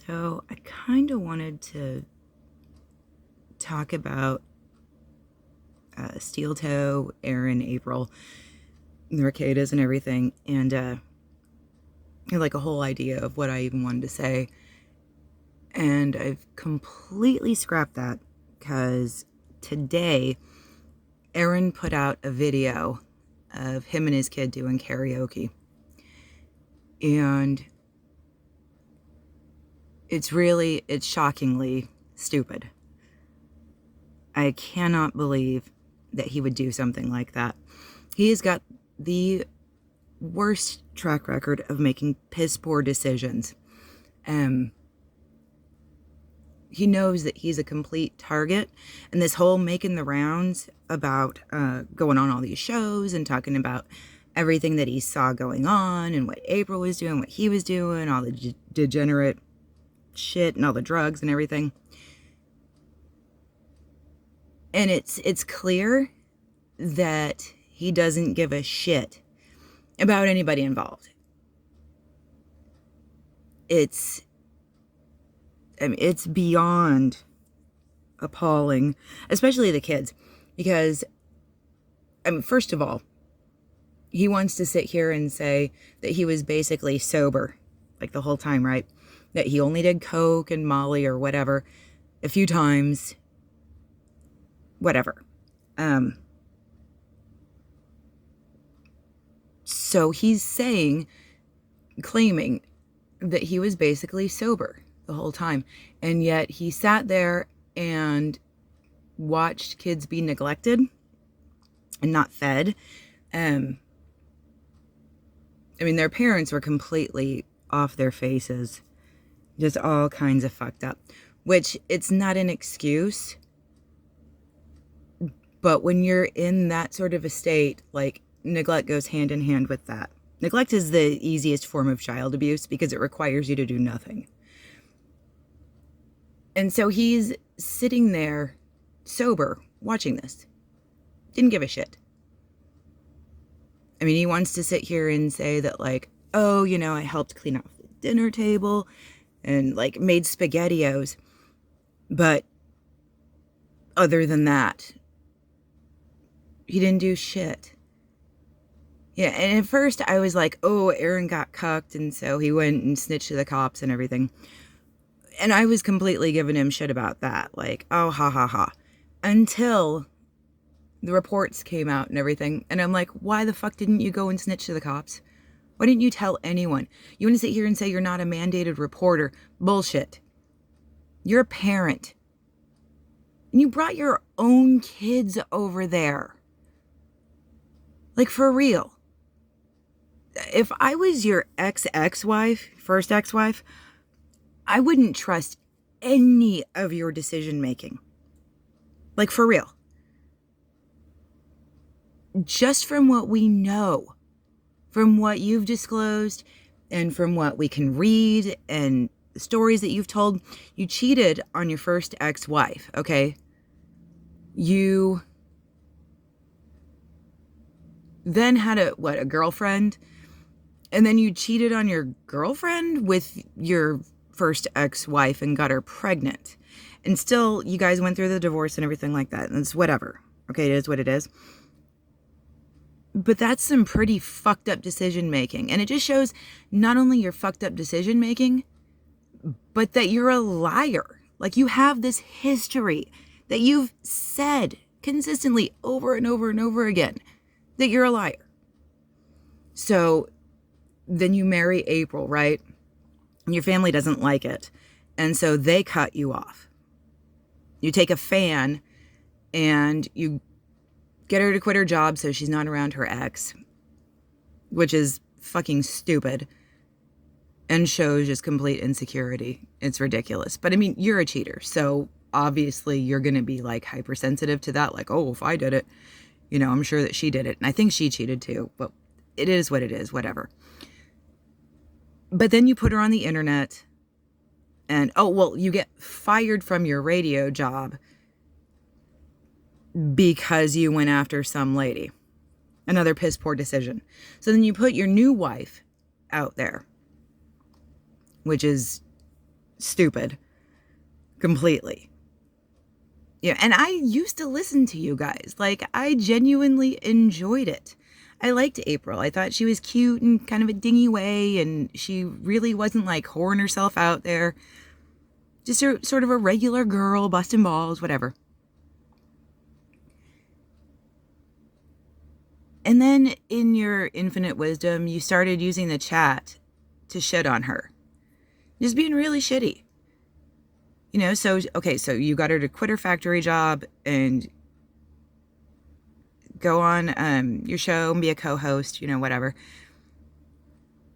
So I kind of wanted to talk about Steel Toe, Aaron, April, the Mercatus and everything, and like a whole idea of what I even wanted to say. And I've completely scrapped that because today Aaron put out a video of him and his kid doing karaoke. And it's shockingly stupid. I cannot believe that he would do something like that. He has got the worst track record of making piss poor decisions. He knows that he's a complete target, and this whole making the rounds about going on all these shows and talking about everything that he saw going on and what April was doing, what he was doing, all the degenerate shit and all the drugs and everything. And it's clear that he doesn't give a shit about anybody involved. It's beyond appalling, especially the kids, because, first of all, he wants to sit here and say that he was basically sober, like the whole time, right? That he only did coke and Molly or whatever a few times, whatever. So he's claiming that he was basically sober the whole time. And yet he sat there and watched kids be neglected and not fed. Their parents were completely off their faces, just all kinds of fucked up, which it's not an excuse. But when you're in that sort of a state, like, neglect goes hand in hand with that. Neglect is the easiest form of child abuse because it requires you to do nothing. And so he's sitting there sober watching this. Didn't give a shit. He wants to sit here and say that, like, oh, I helped clean off the dinner table and, like, made SpaghettiOs. But other than that, he didn't do shit. Yeah, and at first I was like, oh, Aaron got cucked, and so he went and snitched to the cops and everything. And I was completely giving him shit about that. Like, oh, ha, ha, ha. Until the reports came out and everything. And I'm like, why the fuck didn't you go and snitch to the cops? Why didn't you tell anyone? You want to sit here and say you're not a mandated reporter? Bullshit. You're a parent. And you brought your own kids over there. Like, for real. If I was your ex-wife, first ex-wife, I wouldn't trust any of your decision making. Like, for real. Just from what we know, from what you've disclosed, and from what we can read, and the stories that you've told, you cheated on your first ex-wife, okay? You then had a girlfriend, and then you cheated on your girlfriend with your first ex-wife and got her pregnant. And still, you guys went through the divorce and everything like that, and it's whatever. Okay, it is what it is. But that's some pretty fucked up decision making. And it just shows not only your fucked up decision making, but that you're a liar. Like, you have this history that you've said consistently over and over and over again that you're a liar. So then you marry April, right? And your family doesn't like it. And so they cut you off. You take a fan and you get her to quit her job so she's not around her ex, which is fucking stupid and shows just complete insecurity. It's ridiculous. But you're a cheater. So obviously you're going to be like hypersensitive to that. Like, oh, if I did it, I'm sure that she did it. And I think she cheated too, but it is what it is, whatever. But then you put her on the internet and, oh, well, you get fired from your radio job because you went after some lady. Another piss poor decision. So then you put your new wife out there, which is stupid. Completely. Yeah, and I used to listen to you guys. Like, I genuinely enjoyed it. I liked April. I thought she was cute in kind of a dingy way, and she really wasn't like whoring herself out there. Just sort of a regular girl, busting balls, whatever. And then in your infinite wisdom, you started using the chat to shit on her. Just being really shitty. You know, so you got her to quit her factory job and go on your show and be a co-host, whatever.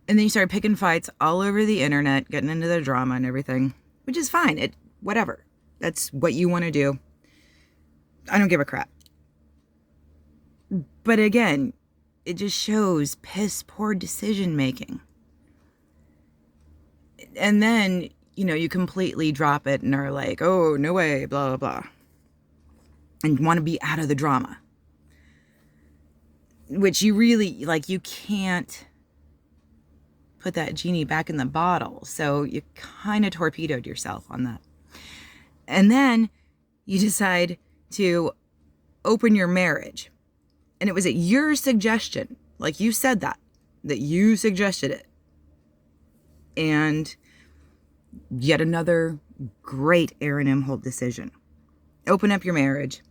And then you started picking fights all over the internet, getting into the drama and everything, which is fine. Whatever. That's what you want to do. I don't give a crap. But again, it just shows piss poor decision making. And then, you completely drop it and are like, oh, no way, blah, blah, blah. And want to be out of the drama. Which you really, you can't put that genie back in the bottle. So you kind of torpedoed yourself on that. And then you decide to open your marriage. And it was at your suggestion. Like you said that you suggested it. And yet another great Aaron Imholte decision. Open up your marriage.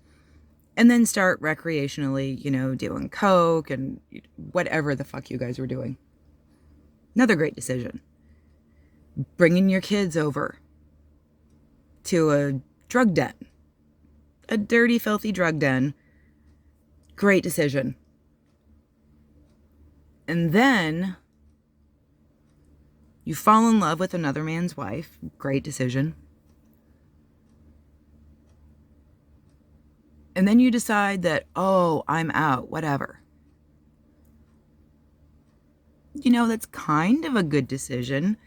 And then start recreationally, doing coke and whatever the fuck you guys were doing. Another great decision. Bringing your kids over to a drug den. A dirty, filthy drug den. Great decision. And then you fall in love with another man's wife. Great decision. And then you decide that, oh, I'm out, whatever. That's kind of a good decision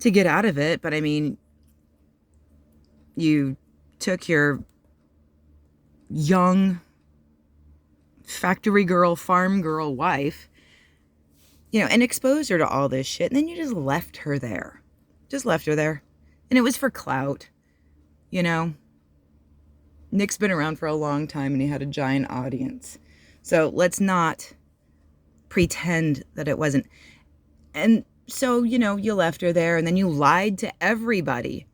to get out of it. But I mean, you took your young factory girl, farm girl wife, and exposed her to all this shit. And then you just left her there. And it was for clout, Nick's been around for a long time and he had a giant audience. So let's not pretend that it wasn't. And so, you left her there and then you lied to everybody.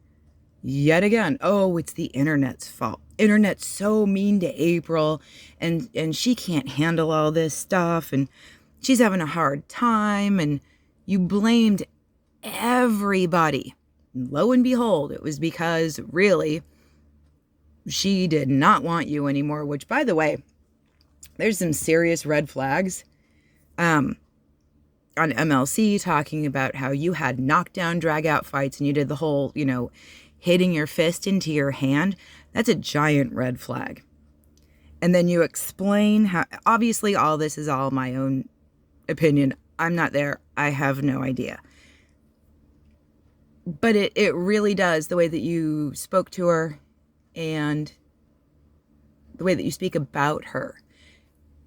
Yet again, oh, it's the internet's fault. Internet's so mean to April and she can't handle all this stuff and she's having a hard time, and you blamed everybody. And lo and behold, it was because really she did not want you anymore, which, by the way, there's some serious red flags on MLC talking about how you had knockdown, drag out fights and you did the whole, hitting your fist into your hand. That's a giant red flag. And then you explain how, obviously all this is all my own opinion. I'm not there. I have no idea. But it really does, the way that you spoke to her and the way that you speak about her.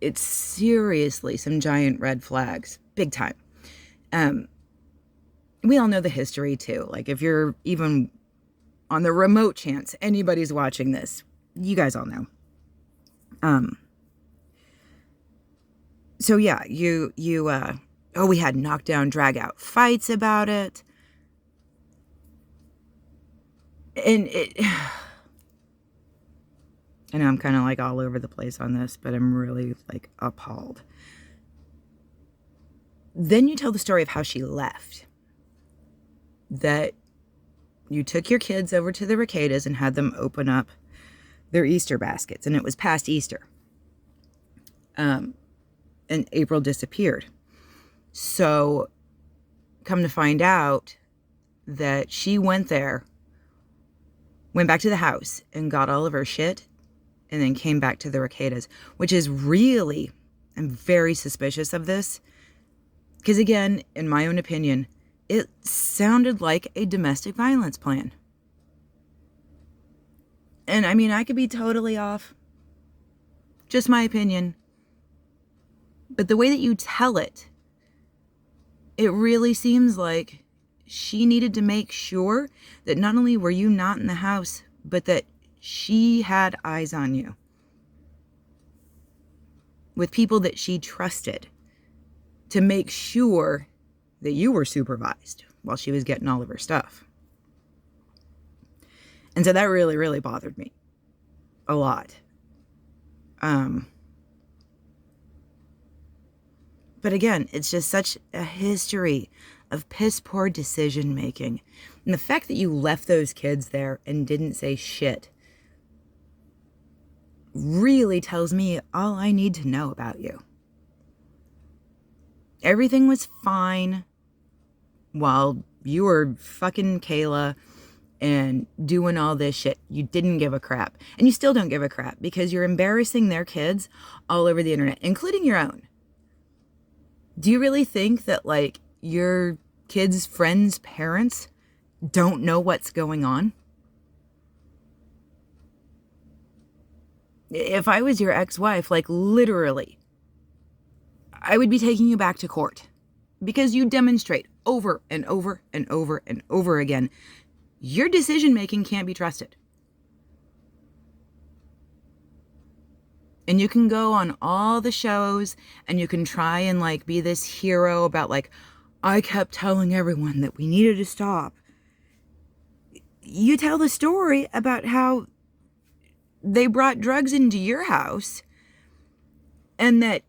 It's seriously some giant red flags. Big time. We all know the history too. Like if you're even on the remote chance anybody's watching this, you guys all know. So yeah, we had knockdown, drag out fights about it. And I know I'm kind of like all over the place on this, but I'm really like appalled. Then you tell the story of how she left. That you took your kids over to the Ricadas and had them open up their Easter baskets. And it was past Easter. And April disappeared. So come to find out that she went back to the house and got all of her shit and then came back to the Ricadas, which is really, I'm very suspicious of this. Because again, in my own opinion, it sounded like a domestic violence plan. And I mean, I could be totally off. Just my opinion. But the way that you tell it, it really seems like she needed to make sure that not only were you not in the house, but that she had eyes on you with people that she trusted to make sure that you were supervised while she was getting all of her stuff. And so that really, really bothered me a lot. But again, it's just such a history of piss poor decision making. And the fact that you left those kids there and didn't say shit really tells me all I need to know about you. Everything was fine while you were fucking Kayla and doing all this shit. You didn't give a crap. And you still don't give a crap because you're embarrassing their kids all over the internet, including your own. Do you really think that, like, your kids' friends' parents don't know what's going on? If I was your ex-wife, like, literally, I would be taking you back to court because you demonstrate over and over and over and over again your decision-making can't be trusted. And you can go on all the shows and you can try and, like, be this hero about, like, I kept telling everyone that we needed to stop. You tell the story about how they brought drugs into your house and that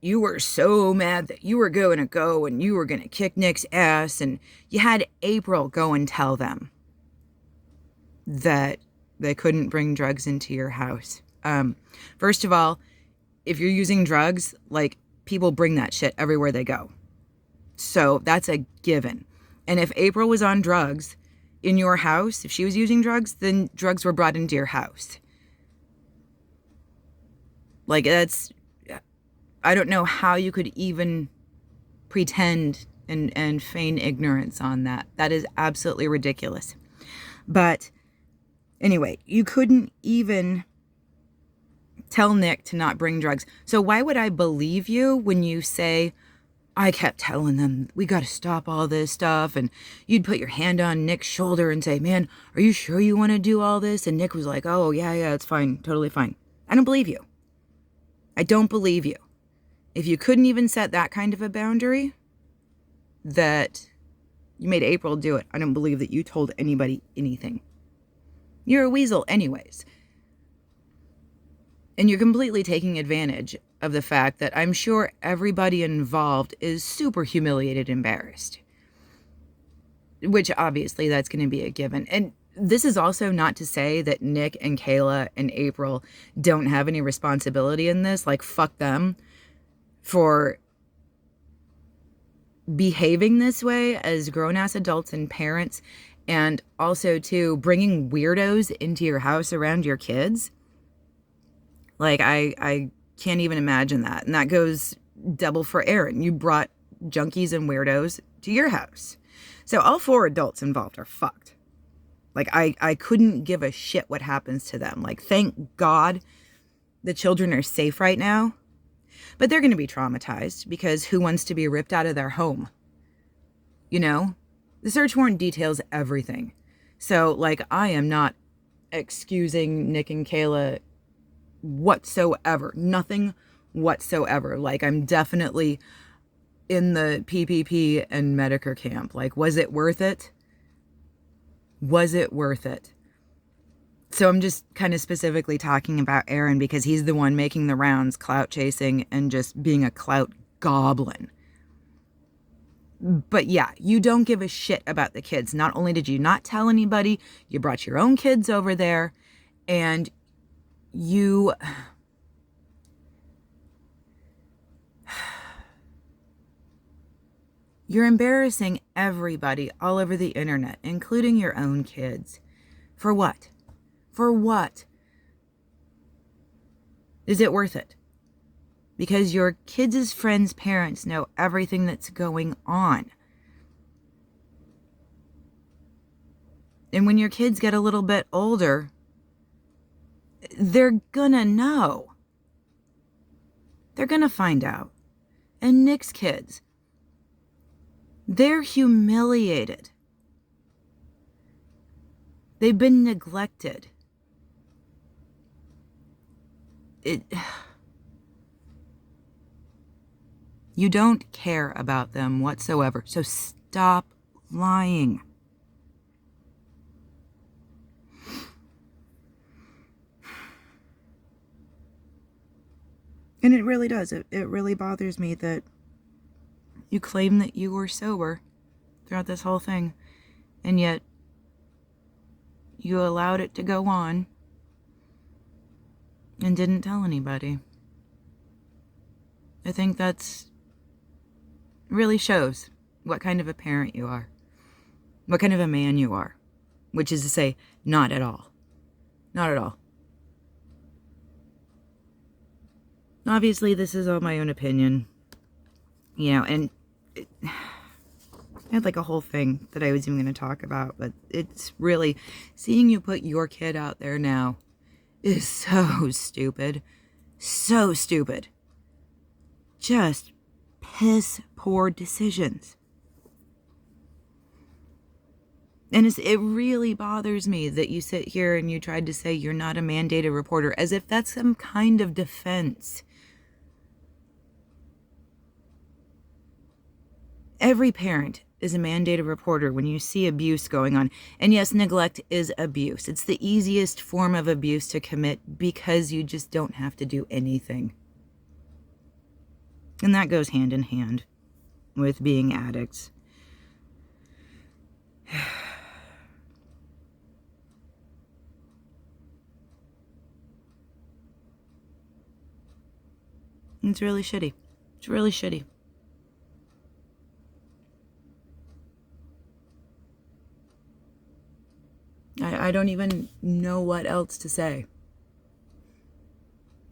you were so mad that you were going to go and you were going to kick Nick's ass, and you had April go and tell them that they couldn't bring drugs into your house. First of all, if you're using drugs, like, people bring that shit everywhere they go. So that's a given. And if April was on drugs in your house, if she was using drugs, then drugs were brought into your house. Like, I don't know how you could even pretend and feign ignorance on that. That is absolutely ridiculous. But anyway, you couldn't even tell Nick to not bring drugs. So why would I believe you when you say, I kept telling them, we got to stop all this stuff, and you'd put your hand on Nick's shoulder and say, man, are you sure you want to do all this? And Nick was like, oh, yeah, it's fine, totally fine. I don't believe you. I don't believe you. If you couldn't even set that kind of a boundary, that you made April do it, I don't believe that you told anybody anything. You're a weasel anyways. And you're completely taking advantage of the fact that I'm sure everybody involved is super humiliated, embarrassed. Which obviously that's going to be a given. And this is also not to say that Nick and Kayla and April don't have any responsibility in this. Like, fuck them for behaving this way as grown-ass adults and parents. And also, too, bringing weirdos into your house around your kids. Like, I can't even imagine that. And that goes double for Aaron. You brought junkies and weirdos to your house. So all 4 adults involved are fucked. Like, I couldn't give a shit what happens to them. Like, thank God the children are safe right now. But they're going to be traumatized because who wants to be ripped out of their home? You know? The search warrant details everything. So, like, I am not excusing Nick and Kayla whatsoever. Nothing whatsoever. Like, I'm definitely in the PPP and Medicare camp. Like, was it worth it? Was it worth it? So I'm just kind of specifically talking about Aaron because he's the one making the rounds, clout chasing and just being a clout goblin. But yeah, you don't give a shit about the kids. Not only did you not tell anybody, you brought your own kids over there, and you're embarrassing everybody all over the internet, including your own kids. For what? For what? Is it worth it? Because your kids' friends' parents know everything that's going on. And when your kids get a little bit older, they're gonna know. They're gonna find out. And Nick's kids, they're humiliated They've been neglected. You don't care about them whatsoever. So stop lying. And it really does. It really bothers me that you claim that you were sober throughout this whole thing, and yet you allowed it to go on and didn't tell anybody. I think that's really shows what kind of a parent you are, what kind of a man you are, which is to say, not at all. Not at all. Obviously, this is all my own opinion, and I had like a whole thing that I was even going to talk about, but it's really, seeing you put your kid out there now is so stupid. So stupid. Just piss poor decisions. And it really bothers me that you sit here and you tried to say you're not a mandated reporter, as if that's some kind of defense. Every parent is a mandated reporter when you see abuse going on. And yes, neglect is abuse. It's the easiest form of abuse to commit because you just don't have to do anything. And that goes hand in hand with being addicts. It's really shitty. It's really shitty. I don't even know what else to say.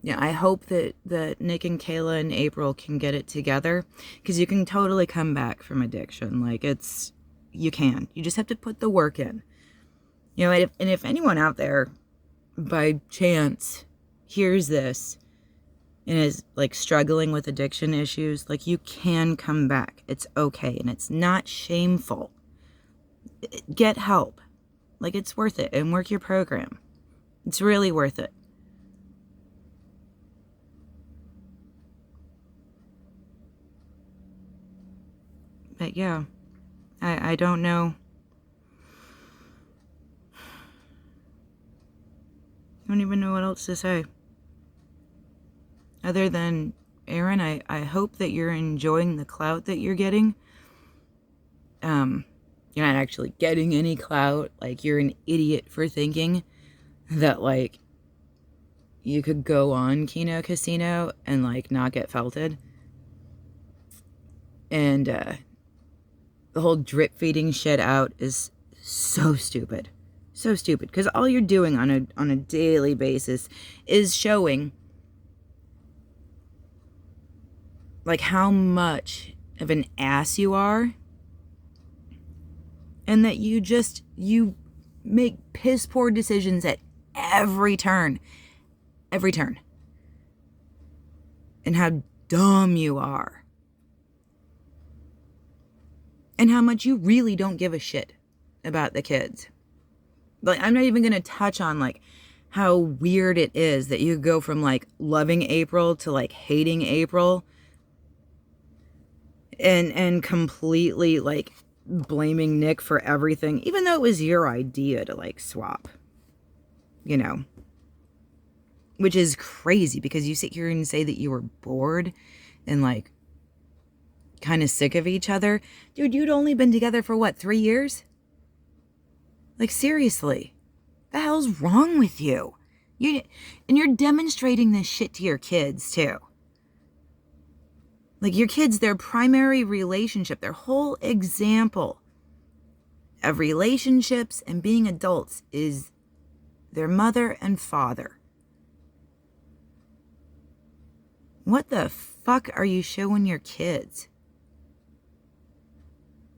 Yeah, I hope that Nick and Kayla and April can get it together, because you can totally come back from addiction. Like, you can. You just have to put the work in. And if anyone out there, by chance, hears this and is, like, struggling with addiction issues, like, you can come back. It's okay, and it's not shameful. Get help. Like, it's worth it, and work your program. It's really worth it. But yeah, I don't know. I don't even know what else to say. Other than, Aaron, I hope that you're enjoying the clout that you're getting. You're not actually getting any clout. Like, you're an idiot for thinking that, like, you could go on Keno Casino and, like, not get felted. And, the whole drip feeding shit out is so stupid. So stupid. Because all you're doing on a daily basis is showing, like, how much of an ass you are. And that you make piss poor decisions at every turn. Every turn. And how dumb you are. And how much you really don't give a shit about the kids. Like, I'm not even going to touch on, like, how weird it is that you go from, like, loving April to, like, hating April. And completely, like, blaming Nick for everything, even though it was your idea to, like, swap. Which is crazy, because you sit here and say that you were bored and, like, kind of sick of each other. Dude, you'd only been together for what, 3 years? Like, seriously, the hell's wrong with you? And you're demonstrating this shit to your kids too. Like, your kids, their primary relationship, their whole example of relationships and being adults is their mother and father. What the fuck are you showing your kids?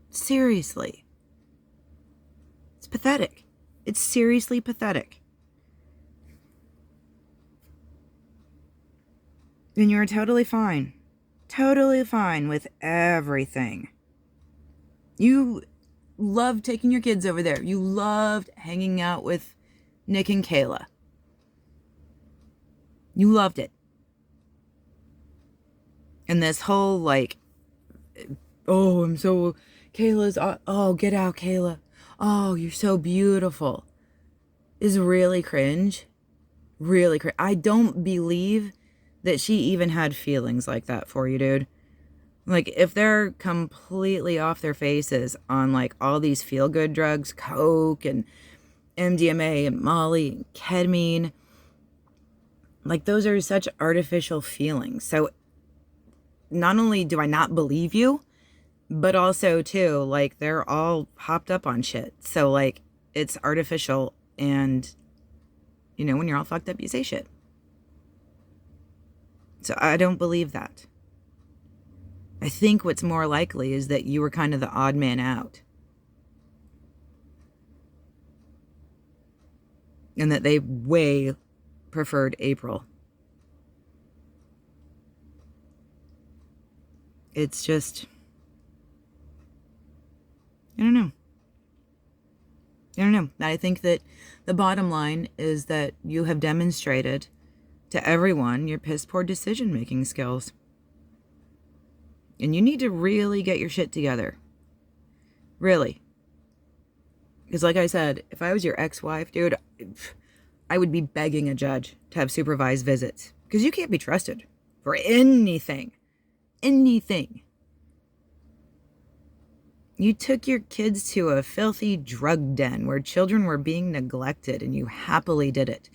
Seriously. It's pathetic. It's seriously pathetic. And you're totally fine. Totally fine with everything. You loved taking your kids over there. You loved hanging out with Nick and Kayla. You loved it. And this whole like, oh, Kayla's, oh, get out, Kayla. Oh, you're so beautiful. Is really cringe. Really cringe. I don't believe that she even had feelings like that for you, dude. Like, if they're completely off their faces on, like, all these feel-good drugs, coke and MDMA and Molly and ketamine, like, those are such artificial feelings. So, not only do I not believe you, but also, too, like, they're all hopped up on shit. So, like, it's artificial, and, you know, when you're all fucked up, you say shit. So, I don't believe that. I think what's more likely is that you were kind of the odd man out. And that they way preferred April. It's just, I don't know. I think that the bottom line is that you have demonstrated to everyone your piss poor decision making skills. And you need to really get your shit together. Really. Because like I said, if I was your ex-wife, dude, I would be begging a judge to have supervised visits. Because you can't be trusted for anything. Anything. You took your kids to a filthy drug den where children were being neglected, and you happily did it.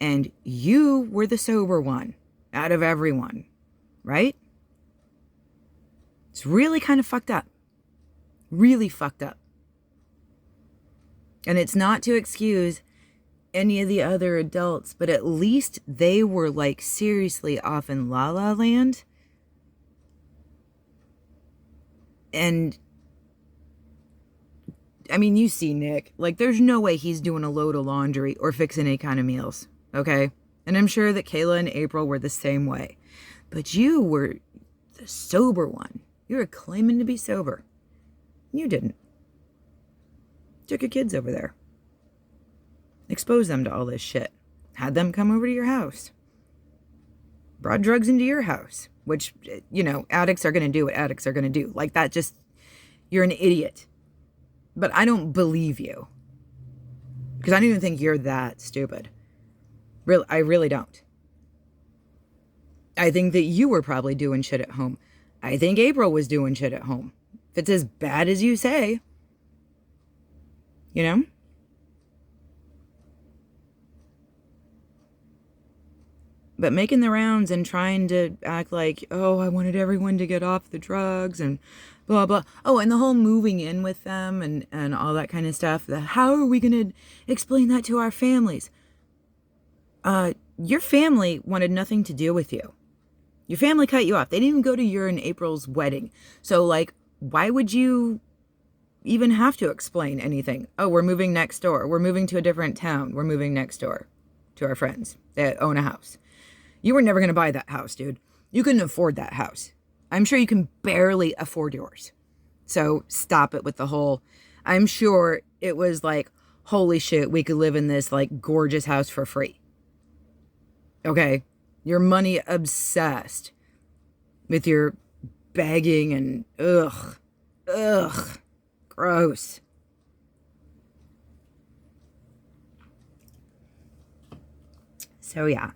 And you were the sober one out of everyone. Right? It's really kind of fucked up. Really fucked up. And it's not to excuse any of the other adults, but at least they were like seriously off in La La Land. And I mean, you see Nick, like there's no way he's doing a load of laundry or fixing any kind of meals. Okay. And I'm sure that Kayla and April were the same way, but you were the sober one. You were claiming to be sober. You didn't. Took your kids over there. Exposed them to all this shit. Had them come over to your house. Brought drugs into your house. Which, you know, addicts are going to do what addicts are going to do. Like that just, you're an idiot. But I don't believe you. Because I don't even think you're that stupid. Really, I really don't. I think that you were probably doing shit at home. I think April was doing shit at home. If it's as bad as you say. You know? But making the rounds and trying to act like, oh, I wanted everyone to get off the drugs and blah, blah. Oh, and the whole moving in with them and all that kind of stuff. How are we going to explain that to our families? Your family wanted nothing to do with you. Your family cut you off. They didn't even go to your and April's wedding. So, like, why would you even have to explain anything? Oh, we're moving next door. We're moving to a different town. We're moving next door to our friends that own a house. You were never going to buy that house, dude. You couldn't afford that house. I'm sure you can barely afford yours. So stop it with the whole, I'm sure it was like, holy shit, we could live in this like gorgeous house for free. Okay. You're money obsessed with your begging and ugh, gross. So yeah.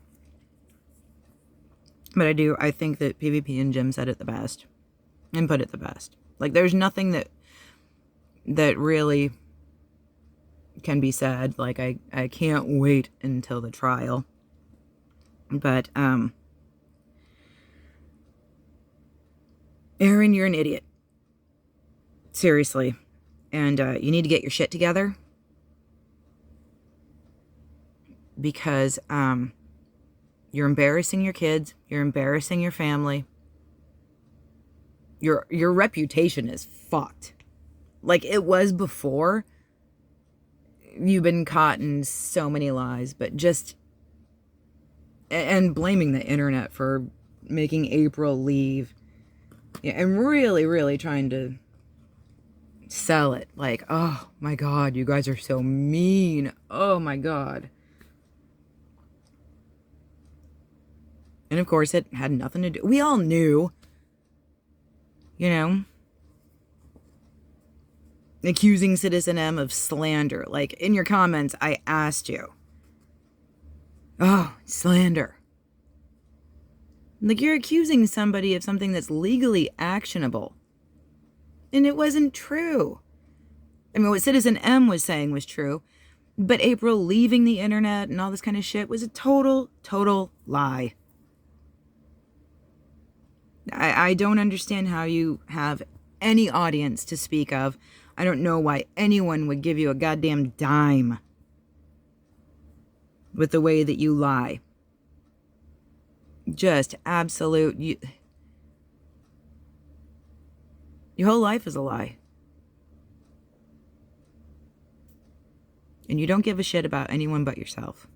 But I think that PvP and Jim said it the best and put it the best. Like there's nothing that really can be said. Like I can't wait until the trial. But, Aaron, you're an idiot. Seriously. And, you need to get your shit together. Because, you're embarrassing your kids. You're embarrassing your family. Your reputation is fucked. Like it was before. You've been caught in so many lies, but just... And blaming the internet for making April leave. Yeah, and really, really trying to sell it. Like, oh my God, you guys are so mean. Oh my God. And of course, it had nothing to do. We all knew, you know, accusing Citizen M of slander. Like, in your comments, I asked you, oh, slander. Like, you're accusing somebody of something that's legally actionable. And it wasn't true. I mean, what Citizen M was saying was true. But April leaving the internet and all this kind of shit was a total lie. I don't understand how you have any audience to speak of. I don't know why anyone would give you a goddamn dime with the way that you lie. Just absolute. Your whole life is a lie. And you don't give a shit about anyone but yourself.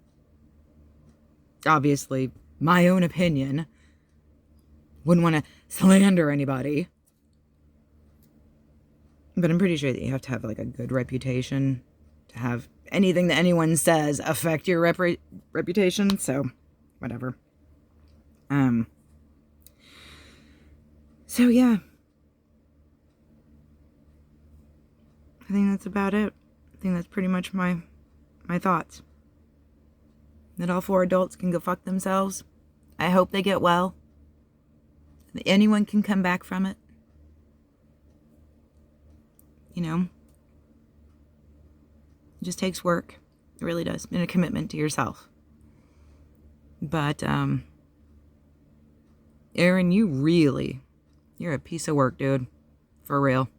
Obviously, my own opinion. Wouldn't want to slander anybody. But I'm pretty sure that you have to have like a good reputation to have anything that anyone says affect your reputation. So, whatever. So yeah. I think that's about it. I think that's pretty much my thoughts. That all 4 adults can go fuck themselves. I hope they get well. That anyone can come back from it. You know? It just takes work. It really does. And a commitment to yourself. But, Aaron, you're a piece of work, dude. For real.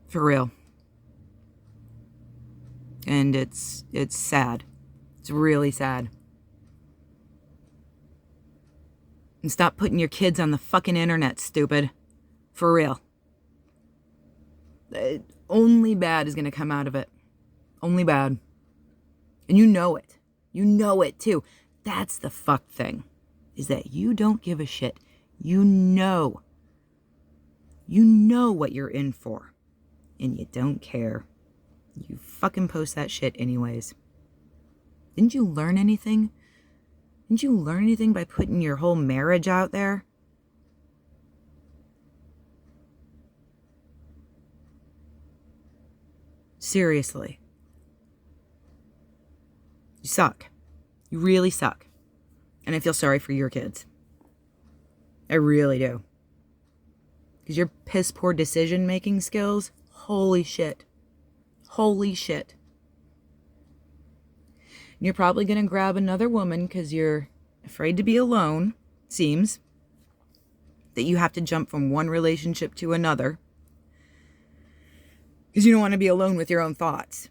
For real. And it's sad. It's really sad. And stop putting your kids on the fucking internet, stupid. For real. Only bad is going to come out of it. Only bad. And you know it. You know it, too. That's the fuck thing. Is that you don't give a shit. You know. You know what you're in for. And you don't care. You fucking post that shit anyways. Didn't you learn anything? Didn't you learn anything by putting your whole marriage out there? Seriously. You suck. You really suck. And I feel sorry for your kids. I really do. Because your piss poor decision making skills, holy shit. Holy shit. And you're probably going to grab another woman because you're afraid to be alone, seems. That you have to jump from one relationship to another. Because you don't want to be alone with your own thoughts.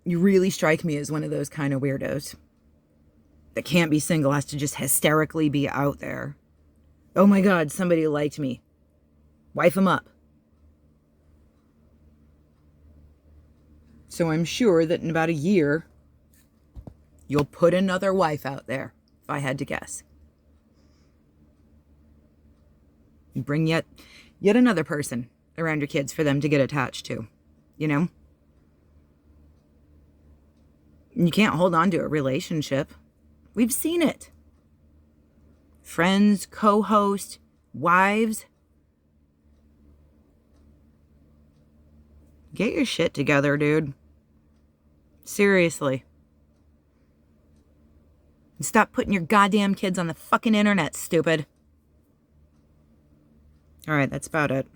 You really strike me as one of those kind of weirdos. That can't be single, has to just hysterically be out there. Oh my God, somebody liked me. Wife them up. So I'm sure that in about a year, you'll put another wife out there, if I had to guess. You bring yet another person around your kids for them to get attached to, you know? And you can't hold on to a relationship. We've seen it. Friends, co-host, wives. Get your shit together, dude. Seriously. And stop putting your goddamn kids on the fucking internet, stupid. All right, that's about it.